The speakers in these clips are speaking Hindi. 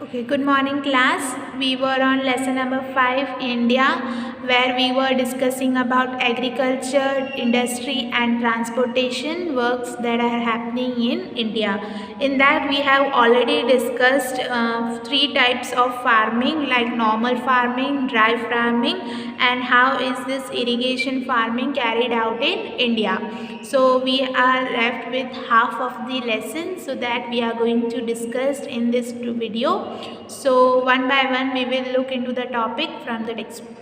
Okay, good morning class. We were on lesson number 5 India, where we were discussing about agriculture, industry and transportation works that are happening in India. In that we have already discussed three types of farming, like normal farming, dry farming, and how is this irrigation farming carried out in India. So we are left with half of the lesson, so that we are going to discuss in this video. So one by one we will look into the topic from the textbook.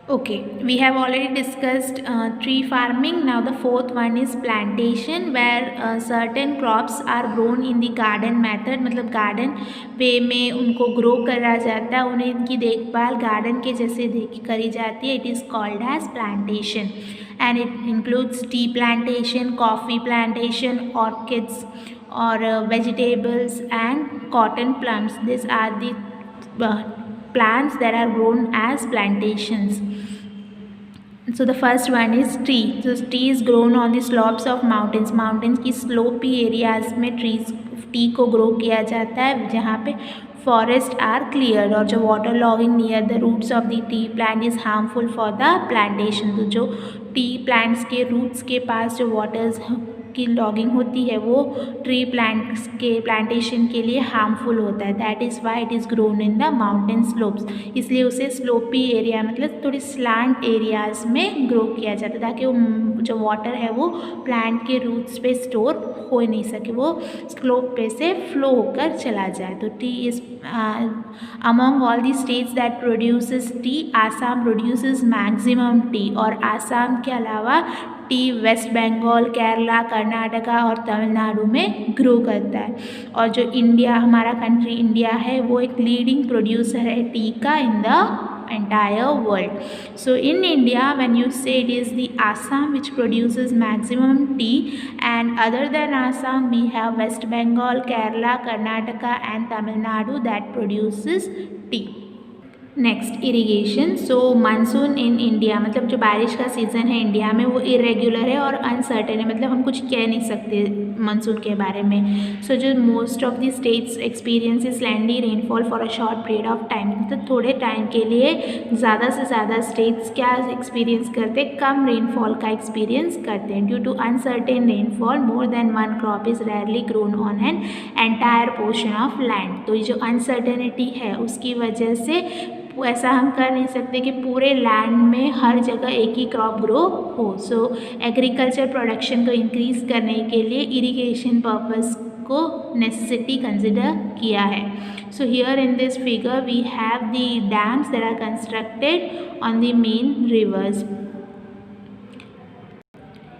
Okay, we have already discussed tree farming. Now the fourth one is plantation, where certain crops are grown in the garden method. मतलब garden वे में उनको grow करा जाता है, उन्हें इनकी देखभाल garden के जैसे करी जाती है. It is called as plantation, and it includes tea plantation, coffee plantation, orchids, or vegetables and cotton plums. These are the plants that are grown as plantations. So the first one is tea. So tea is grown on the slopes of mountains. Mountains की slopy areas में trees tea को grow किया जाता है, जहाँ पे forest are cleared, और जो water logging near the roots of the tea plant is harmful for the plantation. तो जो tea plants के roots के पास जो waters की लॉगिंग होती है वो ट्री प्लांट्स के प्लांटेशन के लिए हार्मफुल होता है. That is why it is grown in the mountain slopes. इसलिए उसे स्लोपी एरिया मतलब थोड़ी स्लांट एरियाज में ग्रो किया जाता है, ताकि वो जो वाटर है वो प्लांट के रूट्स पे स्टोर हो नहीं सके, वो स्लोप पे से फ्लो होकर चला जाए. तो T is among all the states that produces T, Assam produces maximum T. और आसाम के अलावा टी वेस्ट बंगाल, केरला, कर्नाटका और तमिलनाडु में ग्रो करता है. और जो इंडिया, हमारा कंट्री इंडिया है, वो एक लीडिंग प्रोड्यूसर है टी का in the entire world. So in India, when you say it is the Assam which produces maximum tea, and other than Assam we have West Bengal, Kerala, Karnataka and Tamil Nadu that produces tea. Next irrigation. So monsoon in India, मतलब जो बारिश का सीज़न है इंडिया में वो इरेगुलर है और अनसर्टेन है, मतलब हम कुछ कह नहीं सकते मानसून के बारे में. सो जो most of the states experience is landy rainfall for a short period of time. मतलब थोड़े टाइम के लिए ज़्यादा से ज़्यादा स्टेट्स क्या एक्सपीरियंस करते हैं, कम रेनफॉल का एक्सपीरियंस करते हैं. Due to uncertain rainfall more than one crop is rarely grown on an entire portion of land. तो ये जो अनसर्टेनिटी है उसकी वजह से ऐसा हम कर नहीं सकते कि पूरे लैंड में हर जगह एक ही क्रॉप ग्रो हो. सो एग्रीकल्चर प्रोडक्शन को इंक्रीज़ करने के लिए इरिगेशन पर्पस को नेसेसिटी कंसिडर किया है. So here in this figure we have the dams that are constructed on the main rivers.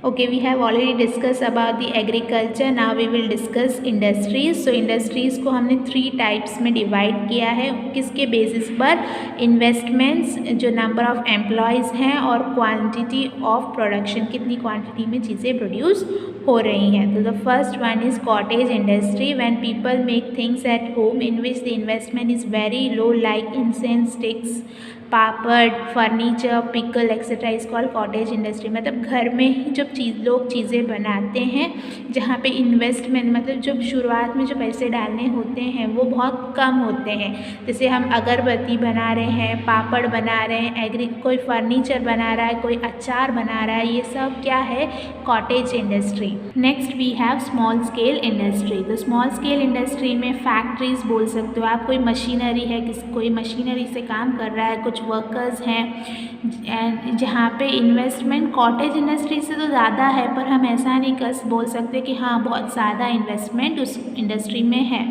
Okay, we have already discussed about the agriculture. Now we will discuss industries. So industries को हमने 3 टाइप्स में डिवाइड किया है. किसके बेसिस पर? इन्वेस्टमेंट्स, जो नंबर ऑफ एम्प्लॉयज़ हैं, और क्वांटिटी ऑफ प्रोडक्शन, कितनी क्वांटिटी में चीज़ें प्रोड्यूस हो रही हैं. तो the first one is cottage industry, when people make things at home in which the investment is very low, like incense sticks, papad, furniture, pickle etcetera is called cottage industry. मतलब घर में ही जब लोग चीज़ें बनाते हैं, जहाँ पे इन्वेस्टमेंट मतलब जब शुरुआत में जो पैसे डालने होते हैं वो बहुत कम होते हैं. जैसे हम अगरबत्ती बना रहे हैं, पापड़ बना रहे हैं, कोई फर्नीचर बना रहा है, कोई अचार बना रहा है, ये सब क्या है? Cottage industry. Next we have small scale industry. तो स्मॉल स्केल इंडस्ट्री में फैक्ट्रीज बोल सकते हो आप. कोई मशीनरी है, कोई मशीनरी से काम कर रहा है, कुछ वर्कर्स हैं, जहाँ पे इन्वेस्टमेंट कॉटेज इंडस्ट्री से तो ज़्यादा है, पर हम ऐसा नहीं बोल सकते कि हाँ बहुत ज़्यादा इन्वेस्टमेंट उस इंडस्ट्री में है.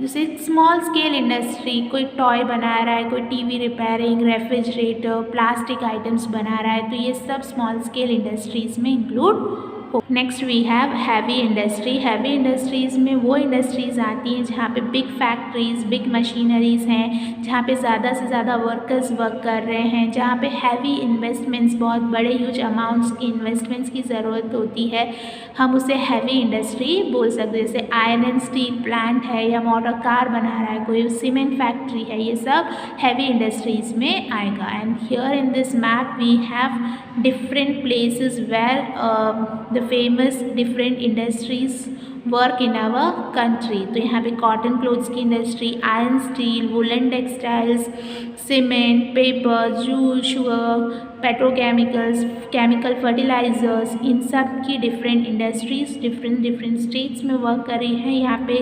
जैसे स्मॉल स्केल इंडस्ट्री, कोई टॉय बना रहा है, कोई TV repairing, refrigerator, plastic items बना रहा है, तो ये सब स्मॉल स्केल इंडस्ट्रीज़ में include. Next we have heavy industry. Heavy industries में वो इंडस्ट्रीज़ आती हैं जहाँ पे बिग फैक्ट्रीज़, बिग मशीनरीज़ हैं, जहाँ पे ज़्यादा से ज़्यादा वर्कर्स वर्क कर रहे हैं, जहाँ पे हैवी इन्वेस्टमेंट्स, बहुत बड़े ह्यूज अमाउंट्स की इन्वेस्टमेंट्स की ज़रूरत होती है. हम उसे हैवी इंडस्ट्री बोल सकते हैं. जैसे आयरन एंड स्टील प्लांट है, या मोटर कार बना रहा है, कोई सीमेंट फैक्ट्री है, ये सब हैवी इंडस्ट्रीज़ में आएगा. And here in this map we have different places where the famous different industries work in our country. तो यहाँ पे कॉटन क्लोथ्स की industry, iron steel, woollen textiles, cement, paper, jute, sugar, petrochemicals, chemical fertilisers, इन सब की डिफरेंट इंडस्ट्रीज डिफरेंट स्टेट्स में वर्क कर रही हैं। यहाँ पे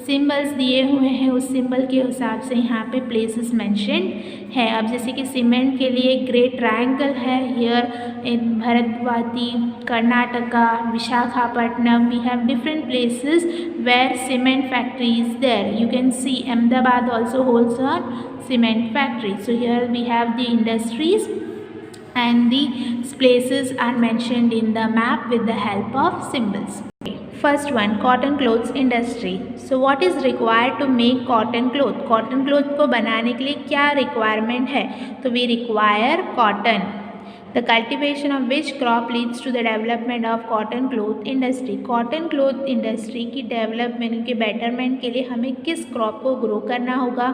सिंबल्स दिए हुए हैं, उस सिंबल के हिसाब से यहाँ पे प्लेसेस मेंशन है। अब जैसे कि सीमेंट के लिए ग्रेट ट्रायंगल है हियर इन भरतवाती, Karnataka, Visakhapatnam. We have different places where cement factory is there. You can see Ahmedabad also holds a cement factory. So here we have the industries and the places are mentioned in the map with the help of symbols. First one, cotton clothes industry. So what is required to make cotton cloth? Cotton cloth को बनाने के लिए क्या requirement है? तो we require cotton, the cultivation of which crop leads to the development of cotton cloth industry. Cotton cloth industry की development के betterment के लिए हमें किस crop को grow करना होगा,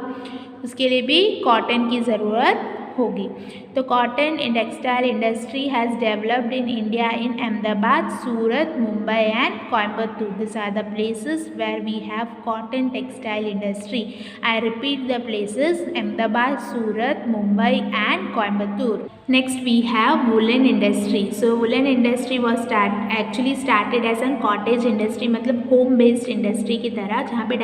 उसके लिए भी cotton की ज़रूरत होगी। तो cotton and textile industry has developed in India in Ahmedabad, Surat, Mumbai and Coimbatore. This are the places where we have cotton textile industry. I repeat the places, Ahmedabad, Surat, Mumbai and Coimbatore. Next we have woollen industry. So woollen industry was started as an cottage industry, मतलब होम बेस्ड इंडस्ट्री की तरह, जहाँ पे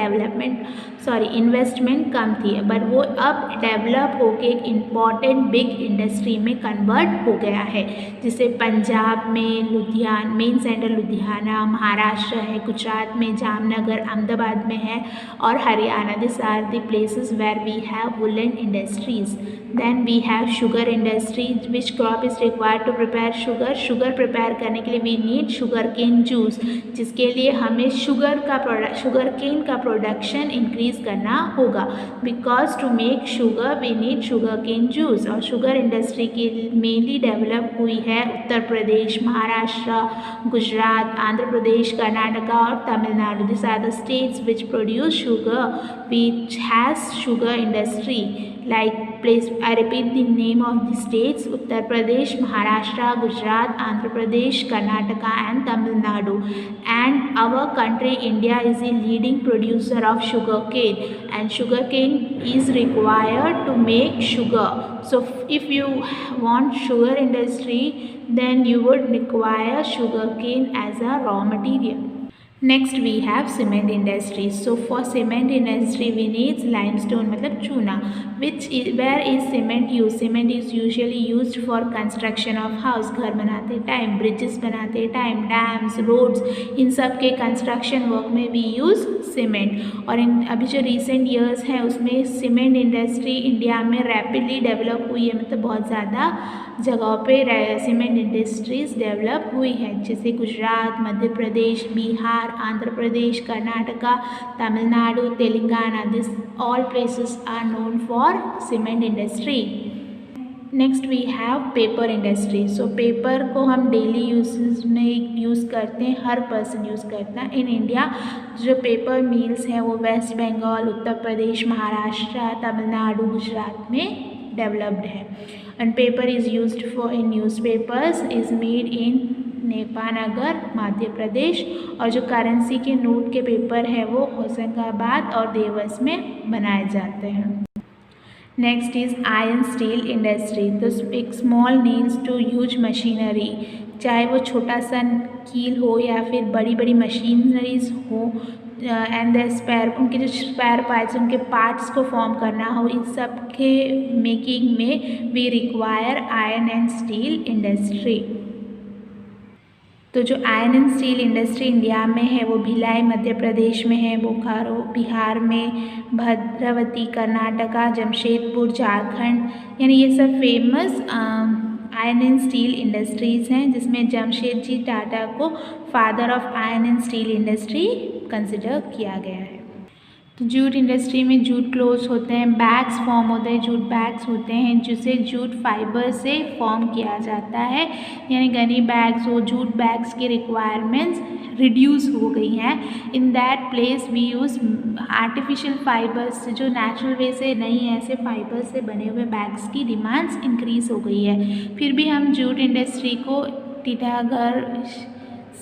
इन्वेस्टमेंट कम थी, बट वो अब डेवलप होके एक इम्पॉर्टेंट बिग इंडस्ट्री में कन्वर्ट हो गया है। जिसे पंजाब में लुधियाना, मेन सेंटर लुधियाना, महाराष्ट्र है, गुजरात में जामनगर, अहमदाबाद में है, और Haryana. This are the places where we have woollen industries. Then we have sugar industry, which crop is required to prepare sugar. Sugar prepare करने के लिए we need sugar cane juice, जिसके लिए हमें शुगर केन का प्रोडक्शन इंक्रीज करना होगा। Because to make sugar we need sugar cane juice. और शुगर इंडस्ट्री की मेनली डेवलप हुई है उत्तर प्रदेश, महाराष्ट्र, गुजरात, आंध्र प्रदेश, कर्नाटका और Tamil Nadu. This are the states which produce sugar, which has sugar industry. Like place, I repeat the name of the states: Uttar Pradesh, Maharashtra, Gujarat, Andhra Pradesh, Karnataka and Tamil Nadu. And our country India is the leading producer of sugarcane, and sugarcane is required to make sugar. So if you want sugar industry, then you would require sugarcane as a raw material. Next we have cement industry. So for cement industry we need limestone, मतलब चूना. Where is cement used? Cement is usually used for construction of house, घर बनाते टाइम, bridges बनाते टाइम, dams, roads, इन सब के construction work में we use cement. और अभी जो recent years है उसमें cement industry इंडिया में rapidly develop हुई है, मतलब बहुत ज़्यादा जगहों पे सीमेंट इंडस्ट्रीज डेवलप हुई है, जैसे Gujarat, Madhya Pradesh, Bihar, Andhra Pradesh, Karnataka, Tamil Nadu, Telangana. This all places are known for cement industry. Next we have paper industry. So paper को हम डेली यूजेस में यूज़ करते हैं, हर पर्सन यूज़ करता है. इन इंडिया जो पेपर मिल्स हैं वो वेस्ट बंगाल, उत्तर प्रदेश, महाराष्ट्र, तमिलनाडु, गुजरात में developed है. And paper is used for in newspapers is made in Nepanagar, Madhya Pradesh. और जो करेंसी के नोट के पेपर है वो होशंगाबाद और देवस में बनाए जाते हैं. Next is iron steel industry. तो एक small nails to huge machinery, चाहे वो छोटा सा कील हो या फिर बड़ी बड़ी मशीनरीज हो, एंड द स्पेयर, उनके जो स्पेयर पार्ट्स, उनके पार्ट्स को फॉर्म करना हो, इन सब के मेकिंग में we require iron and steel industry. तो जो iron and steel industry India में है वो भिलाई मध्य प्रदेश में है, बोकारो बिहार में, भद्रावती कर्नाटका, जमशेदपुर झारखंड, यानी ये सब famous iron and steel industries हैं, जिसमें जमशेदजी टाटा को father of iron and steel industry consider किया गया है. तो जूट इंडस्ट्री में जूट क्लोथ्स होते हैं, बैग्स फॉर्म होते हैं, जूट बैग्स होते हैं जिसे जूट फाइबर से फॉर्म किया जाता है, यानी गनी बैग्स हो, जूट बैग्स की रिक्वायरमेंट्स रिड्यूस हो गई हैं. In that place we use artificial fibres, जो नेचुरल वे से नहीं है, ऐसे फाइबर से बने हुए बैग्स की डिमांड्स इंक्रीज़ हो गई है. फिर भी हम जूट इंडस्ट्री को टीटागढ़,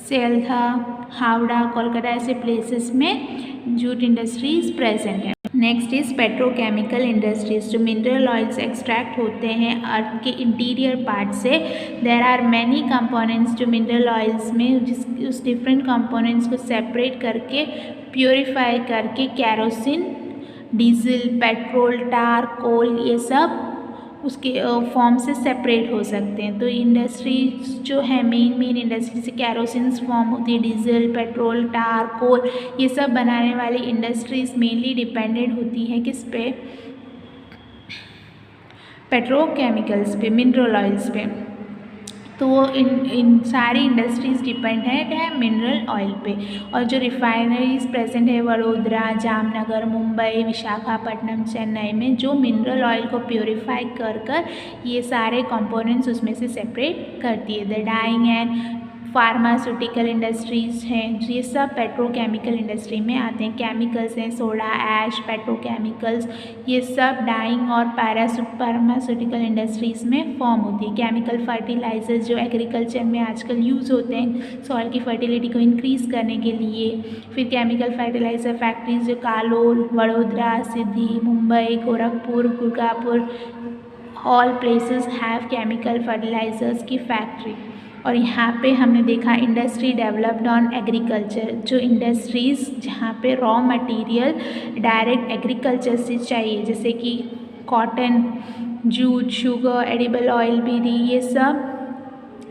सेल्धा, हावड़ा, कोलकाता ऐसे प्लेसेस में जूट इंडस्ट्रीज प्रेजेंट है। नेक्स्ट इज पेट्रोकेमिकल इंडस्ट्रीज, जो मिनरल ऑयल्स एक्सट्रैक्ट होते हैं अर्थ के इंटीरियर पार्ट से। देयर आर मैनी कंपोनेंट्स जो मिनरल ऑयल्स में उस डिफरेंट कंपोनेंट्स को सेपरेट करके प्योरीफाई करके कैरोसिन, डीजल, पेट्रोल, टार, कोल ये सब उसके फॉर्म से सेपरेट हो सकते हैं। तो इंडस्ट्रीज जो है मेन इंडस्ट्री से कैरोसिन्स फॉर्म होती है, डीजल, पेट्रोल, टार, कोल ये सब बनाने वाली इंडस्ट्रीज मेनली डिपेंडेंट होती है किस पे, पेट्रोकेमिकल्स पे, मिनरल ऑयल्स पे। तो वो इन सारी इंडस्ट्रीज़ डिपेंडेंट है मिनरल ऑयल पे। और जो रिफाइनरीज प्रेजेंट है वडोदरा, जामनगर, मुंबई, विशाखापट्टनम, चेन्नई में, जो मिनरल ऑयल को प्योरीफाई कर ये सारे कंपोनेंट्स उसमें से सेपरेट करती है। The dyeing and pharmaceutical industries हैं, ये सब पेट्रोकेमिकल इंडस्ट्री में आते हैं। केमिकल्स हैं, सोडा ऐश, पेट्रोकेमिकल्स, ये सब डाइंग और फार्मास्यूटिकल इंडस्ट्रीज़ में फॉर्म होती है। केमिकल फर्टिलाइजर्स जो एग्रीकल्चर में आजकल यूज़ होते हैं सॉइल की फर्टिलिटी को इंक्रीज़ करने के लिए। फिर केमिकल फर्टिलाइज़र फैक्ट्रीज जो कालोल, वडोदरा, सिद्धि, मुंबई, गोरखपुर, गुड़गापुर, all places have chemical fertilisers की फैक्ट्री। और यहाँ पे हमने देखा इंडस्ट्री डेवलप्ड ऑन एग्रीकल्चर, जो इंडस्ट्रीज़ जहाँ पे रॉ मटेरियल डायरेक्ट एग्रीकल्चर से चाहिए, जैसे कि cotton, jute, sugar, edible oil, bidi, ये सब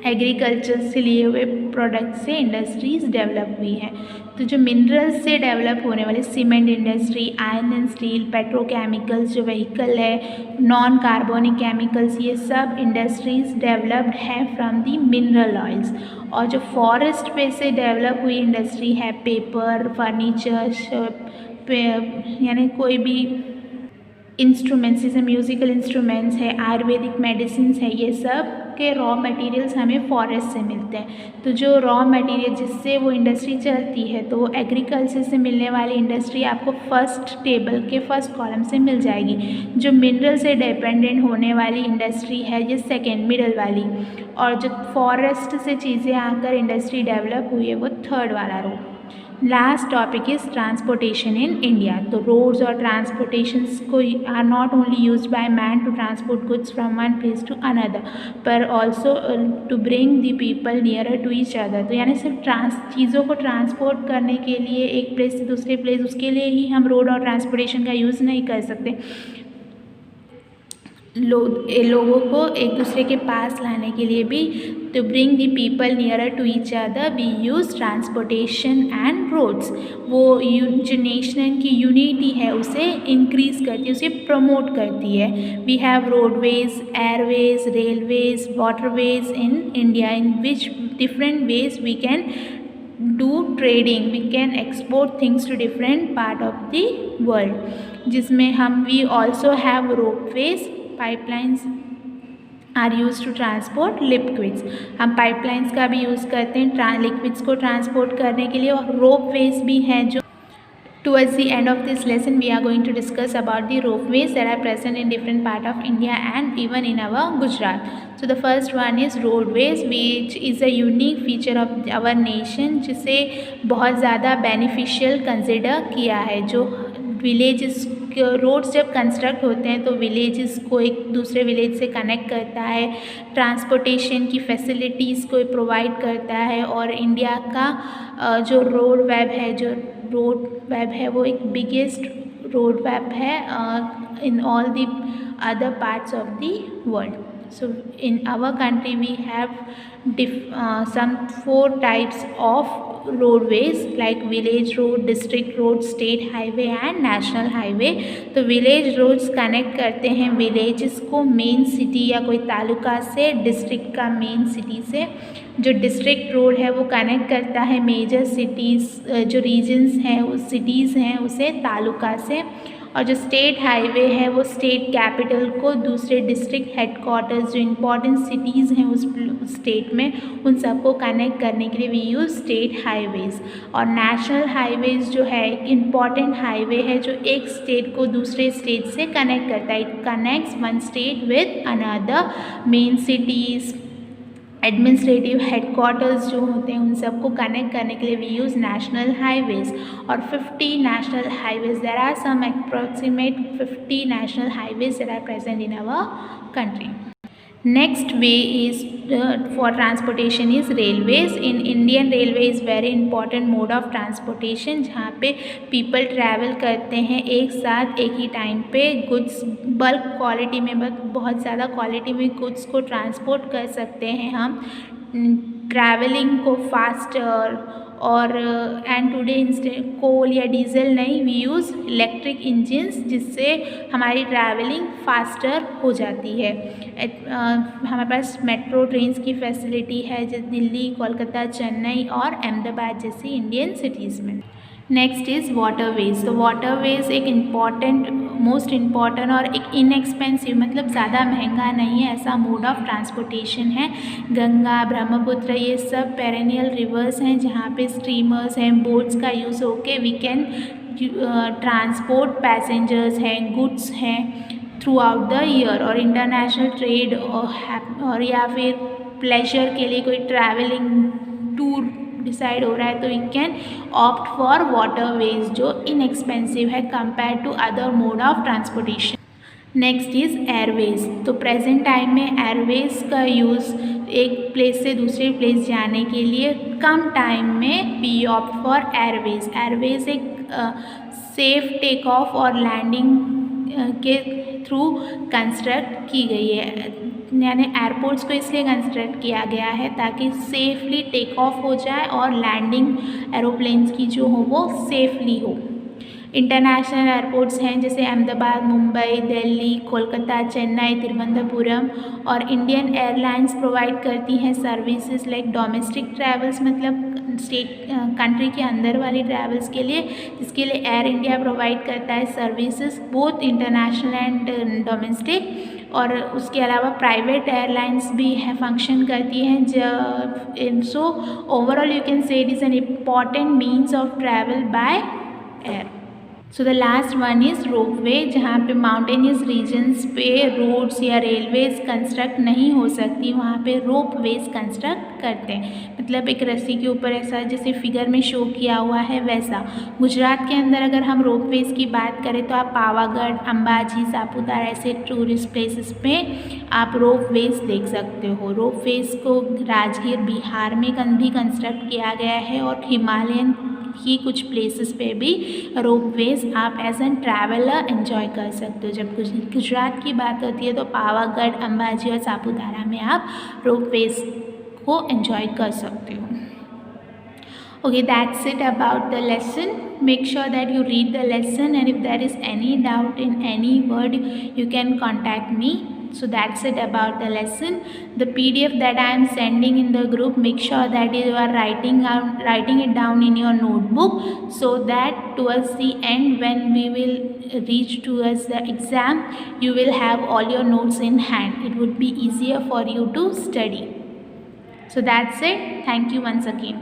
एग्रीकल्चर से लिए हुए प्रोडक्ट से इंडस्ट्रीज़ डेवलप हुई हैं। तो जो मिनरल्स से डेवलप होने वाले cement industry, iron and steel, petrochemicals जो व्हीकल है, नॉन कार्बोनिक केमिकल्स, ये सब इंडस्ट्रीज़ डेवलप्ड हैं फ्रॉम दी मिनरल ऑयल्स। और जो फॉरेस्ट पे से डेवलप हुई इंडस्ट्री है, पेपर, फर्नीचर, यानी कोई भी इंस्ट्रूमेंट्स जैसे म्यूज़िकल इंस्ट्रूमेंट्स है, आयुर्वेदिक मेडिसिन है, ये सब के रॉ मटेरियल्स हमें फॉरेस्ट से मिलते हैं। तो जो रॉ मटेरियल जिससे वो इंडस्ट्री चलती है, तो एग्रीकल्चर से मिलने वाली इंडस्ट्री आपको फर्स्ट टेबल के फर्स्ट कॉलम से मिल जाएगी। जो मिनरल से डिपेंडेंट होने वाली इंडस्ट्री है ये सेकेंड मिडल वाली, और जो फॉरेस्ट से चीज़ें आकर इंडस्ट्री डेवलप हुई है वो थर्ड वाला row. Last topic is transportation in India. तो रोड्स और ट्रांसपोर्टेशंस को are not only use by man to transport goods from one place to another, पर also to bring the people nearer to each other. तो यानी सिर्फ चीज़ों को ट्रांसपोर्ट करने के लिए एक प्लेस से दूसरे प्लेस, उसके लिए ही हम रोड और ट्रांसपोर्टेशन का यूज़ नहीं कर सकते। लोगों को एक दूसरे के पास लाने के लिए भी, to bring the people nearer to each other we use transportation and roads. वो जो नेशन की यूनिटी है उसे इंक्रीज़ करती है, उसे प्रमोट करती है। We have roadways, airways, railways, waterways in India, in which different ways we can do trading, we can export things to different part of the world, जिसमें हम we also have ropeways, pipelines are used to transport liquids। हम pipelines का भी यूज़ करते हैं लिक्विड्स को ट्रांसपोर्ट करने के लिए, और ropeways भी हैं जो towards the end of this lesson we are going to discuss about the ropeways that are present in different part of India and even in our Gujarat. So the first one is roadways, which is a unique feature of our nation, जिसे बहुत ज़्यादा beneficial consider किया है। जो विलेजेस रोड्स जब कंस्ट्रक्ट होते हैं तो विलेजेस को एक दूसरे विलेज से कनेक्ट करता है, ट्रांसपोर्टेशन की फैसिलिटीज़ को प्रोवाइड करता है, और इंडिया का जो रोड वेब है वो एक बिगेस्ट रोड वेब है in all the other parts of the world. So in our country we have some 4 types of roadways like village road, district road, state highway and national highway. तो village roads कनेक्ट करते हैं villages को मेन सिटी या कोई तालुका से, डिस्ट्रिक्ट का मेन सिटी से। जो डिस्ट्रिक्ट रोड है वो कनेक्ट करता है मेजर सिटीज़, जो रीजन्स हैं उस सिटीज़ हैं उसे तालुका से। और जो स्टेट हाईवे है वो स्टेट कैपिटल को दूसरे डिस्ट्रिक्ट हेडक्वार्टर्स जो इम्पॉर्टेंट सिटीज़ हैं उस स्टेट में, उन सबको कनेक्ट करने के लिए वी यूज़ स्टेट हाईवेज़। और नेशनल हाईवेज़ जो है एक इम्पॉर्टेंट हाईवे है जो एक स्टेट को दूसरे स्टेट से कनेक्ट करता है। It connects one state with another main cities, administrative headquarters जो होते हैं उन सबको कनेक्ट करने के लिए वी यूज़ नेशनल हाईवेज, और 50 national highways, there are some approximate 50 national highways that are present in our country. Next way is for transportation is railways. In Indian railway is very important mode of transportation, जहाँ पे people travel करते हैं एक साथ एक ही टाइम पे goods bulk क्वालिटी में, बहुत ज़्यादा क्वालिटी में goods को ट्रांसपोर्ट कर सकते हैं हम, ट्रैवलिंग को फास्टर. और एंड टुडे इंस्टेंट कोल या डीजल नहीं, वी यूज़ इलेक्ट्रिक इंजन्स, जिससे हमारी ट्रैवलिंग फास्टर हो जाती है. हमारे पास मेट्रो ट्रेन्स की फैसिलिटी है जैसे दिल्ली, कोलकाता, चेन्नई और अहमदाबाद जैसी इंडियन सिटीज़ में. Next is waterways. तो वाटरवेज एक मोस्ट इम्पॉर्टेंट और एक इनएक्सपेंसिव, मतलब ज़्यादा महंगा नहीं है ऐसा मोड ऑफ ट्रांसपोर्टेशन है. गंगा, ब्रह्मपुत्र ये सब पेरेनियल रिवर्स हैं जहाँ पे स्ट्रीमर्स हैं, बोट्स का यूज़ होके वी कैन ट्रांसपोर्ट पैसेंजर्स हैं, गुड्स हैं थ्रू आउट द ईयर. और इंटरनेशनल ट्रेड और या फिर प्लेजर के लिए कोई ट्रैवलिंग टूर डिसाइड हो रहा है तो we can opt for waterways जो इनएक्सपेंसिव है compare to other mode of transportation. Next is airways. तो प्रेजेंट टाइम में एयरवेज का यूज़ एक प्लेस से दूसरे प्लेस जाने के लिए कम टाइम में we opt for airways. Airways एक सेफ टेक ऑफ और लैंडिंग के थ्रू कंस्ट्रक्ट की गई है, यानी एयरपोर्ट्स को इसलिए कंस्ट्रक्ट किया गया है ताकि सेफली टेक ऑफ हो जाए और लैंडिंग एरोप्लेन्स की जो हो वो सेफली हो. इंटरनेशनल एयरपोर्ट्स हैं जैसे अहमदाबाद, मुंबई, दिल्ली, कोलकाता, चेन्नई, तिरुवनंतपुरम. और इंडियन एयरलाइंस प्रोवाइड करती हैं सर्विसेज लाइक डोमेस्टिक ट्रैवल्स, मतलब स्टेट कंट्री के अंदर वाली ट्रैवल्स के लिए, जिसके लिए एयर इंडिया प्रोवाइड करता है services both international and domestic. और उसके अलावा प्राइवेट एयरलाइंस भी है फंक्शन करती हैं. So overall you can say it is an important means of travel by air. So the last one is ropeway, जहाँ पे माउंटेनियस रीजन्स पे रोड्स या रेलवेज कंस्ट्रक्ट नहीं हो सकती, वहाँ पे रोपवेज कंस्ट्रक्ट करते हैं. मतलब एक रस्सी के ऊपर ऐसा जैसे फिगर में शो किया हुआ है वैसा. गुजरात के अंदर अगर हम रोपवेज की बात करें तो आप पावागढ़, अंबाजी, सापुतारा ऐसे टूरिस्ट प्लेसेस पे आप रोपवेज देख सकते हो. रोपवेज को राजगीर, बिहार में भी कंस्ट्रक्ट किया गया है और हिमालयन की कुछ प्लेसेस पे भी रोपवेज आप एज एन ट्रैवलर एंजॉय कर सकते हो. जब गुजरात की बात होती है तो पावागढ़, अंबाजी और सापुतारा में आप रोपवेज को एंजॉय कर सकते हो. Okay, that's it about the lesson. Make sure that you read the lesson, and if there is any doubt in any word you can contact me. So that's it about the lesson. The PDF that I am sending in the group, make sure that you are writing it down in your notebook, so that towards the end when we will reach towards the exam you will have all your notes in hand. It would be easier for you to study. So that's it. Thank you once again.